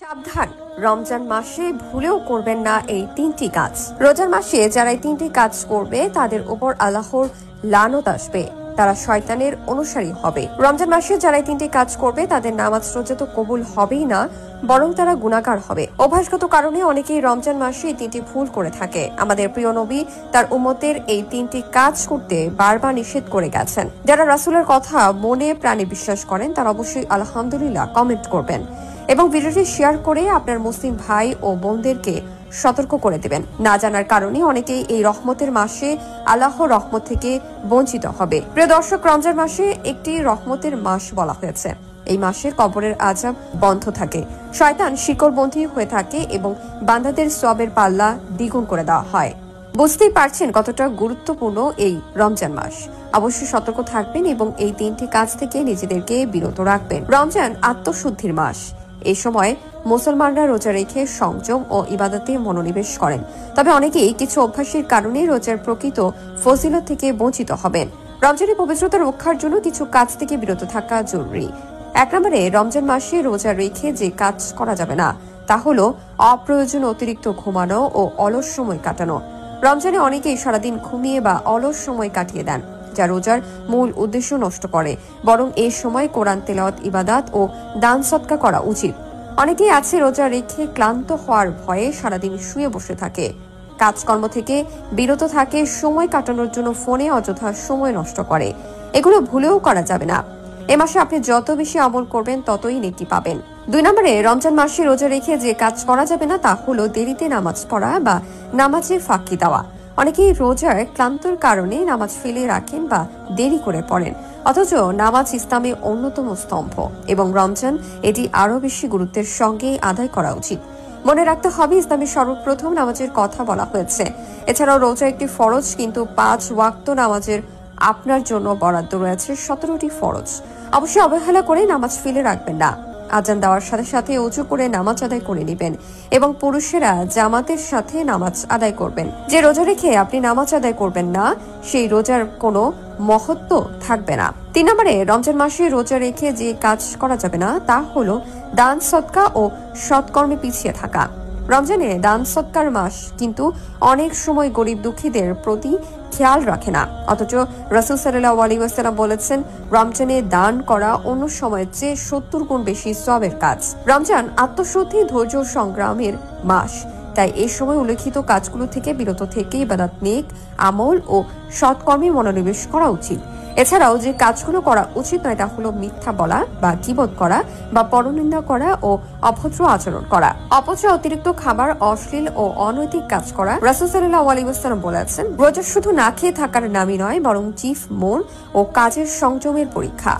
সাবধান, রমজান মাসে ভুলেও করবেন না এই তিনটি কাজ। রোজার মাসে যারা এই তিনটি কাজ করবে তাদের উপর আল্লাহর লানত আসবে, তারা শয়তানের অনুসারী হবে। রমজান মাসে যারা এই তিনটি কাজ করবে তাদের নামাজ রোজা তো কবুল হবেই না, বরং তারা গুনাহগার হবে। অভ্যাসগত কারণে অনেকেই রমজান মাসে এই তিনটি ভুল করে থাকে। আমাদের প্রিয় নবী তার উম্মতের এই তিনটি কাজ করতে বারবার নিষেধ করে গেছেন। যারা রাসূলের কথা মনে প্রাণে বিশ্বাস করেন তারা অবশ্যই আলহামদুলিল্লাহ কমেন্ট করবেন এবং ভিডিওটি শেয়ার করে আপনার মুসলিম ভাই ও বোনদেরকে সতর্ক করে দেবেন। না জানার কারণে অনেকেই এই রহমতের মাসে আল্লাহর রহমত থেকে বঞ্চিত হবে। প্রিয় দর্শক, রমজান মাসে একটি রহমতের মাস বলা হয়েছে। এই মাসে কবরের আযাব বন্ধ থাকে, শয়তান শিকড়বন্দী হয়ে থাকে এবং বান্দাদের সওয়াবের পাল্লা দ্বিগুণ করে দেওয়া হয়। বুঝতেই পারছেন কতটা গুরুত্বপূর্ণ এই রমজান মাস। অবশ্যই সতর্ক থাকবেন এবং এই তিনটি কাজ থেকে নিজেদেরকে বিরত রাখবেন। রমজান আত্মশুদ্ধির মাস। এই সময় মুসলমানরা রোজা রেখে সংযম ও ইবাদতে মনোনিবেশ করেন। তবে অনেকেই কিছু অভ্যাসের কারণে রোজার প্রকৃত ফজিলত থেকে বঞ্চিত হবেন। রমজানের পবিত্রতা রক্ষার জন্য কিছু কাজ থেকে বিরত থাকা জরুরি। এক নম্বরে, রমজান মাসে রোজা রেখে যে কাজ করা যাবে না তা হলো অপ্রয়োজন অতিরিক্ত ঘুমানো ও অলস সময় কাটানো। রমজানে অনেকেই সারাদিন ঘুমিয়ে বা অলস সময় কাটিয়ে দেন, যা রোজার মূল উদ্দেশ্য নষ্ট করে। বরং এই সময় কোরআন তেলাওয়াত, ইবাদত ও দান সদকা করা উচিত। অনেকেই আছে রোজা রেখে ক্লান্ত হওয়ার ভয়ে সারাদিন শুয়ে বসে থাকে, কাজকর্ম থেকে বিরত থাকে, সময় কাটানোর জন্য ফোনে অযথা সময় নষ্ট করে। এগুলো ভুলেও করা যাবে না। এ মাসে আপনি যত বেশি আমল করবেন ততই নেকি পাবেন। 2 নম্বরে, রমজান মাসে রোজা রেখে যে কাজ করা যাবে না তা হলো দেরিতে নামাজ পড়া বা নামাজে ফাঁকি দেওয়া। অনেকেই রোজার ক্লান্তর কারণে নামাজ ফেলে রাখেন বা দেরি করে পড়েন, অথচ নামাজ ইসলামের অন্যতম স্তম্ভ এবং রমজান এটি আরো বেশি গুরুত্বের সঙ্গে আদায় করা উচিত। মনে রাখতে হবে, ইসলামের সর্বপ্রথম নামাজের কথা বলা হয়েছে। এছাড়াও রোজা একটি ফরজ, কিন্তু 5 ওয়াক্ত নামাজের আপনার জন্য বরাদ্দ রয়েছে 17টি ফরজ। অবশ্যই অবহেলা করে নামাজ ফেলে রাখবেন না। আজান দেওয়ার সাথে সাথে ওযু করে নামাজ আদায় করে নেবেন এবং পুরুষেরা জামাতের সাথে নামাজ আদায় করবেন। যে রোজা রেখে আপনি নামাজ আদায় করবেন না, সেই রোজার কোনো মহত্ব থাকবে না। 3 নম্বরে, রমজান মাসে রোজা রেখে যে কাজ করা যাবে না তা হলো দান সদকা ও সৎকর্মে পিছিয়ে থাকা। রমজানে দান সদকার মাস, কিন্তু অনেক সময় গরিব দুঃখীদের প্রতি খেয়াল রাখে না। অথচ রাসূল সাল্লাল্লাহু আলাইহি ওয়াসাল্লাম বলেছেন, রমজানে দান করা অন্য সময়ের চেয়ে 70 গুণ বেশি সওয়াবের কাজ। রমজান আত্মশুদ্ধি, ধৈর্য, সংগ্রামের মাস। তাই এই সময় উল্লেখিত কাজগুলো থেকে বিরত থেকে ইবাদত, নেক আমল ও সৎকর্মে মনোনিবেশ করা উচিত। এছাড়াও যে কাজগুলো করা উচিত নয় তা হলো মিথ্যা বলা বা গীবত করা বা পরনিন্দা করা ও অভদ্র আচরণ করা। অপচয়, অতিরিক্ত খাবার, অশ্লীল ও অনৈতিক কাজ করা। রাসূল সাল্লাল্লাহু আলাইহি ওয়াসাল্লাম বলেছেন, রোজা শুধু না খেয়ে থাকার নামই নয়, বরং জিহ্বা, মন ও কাজের সংযমের পরীক্ষা।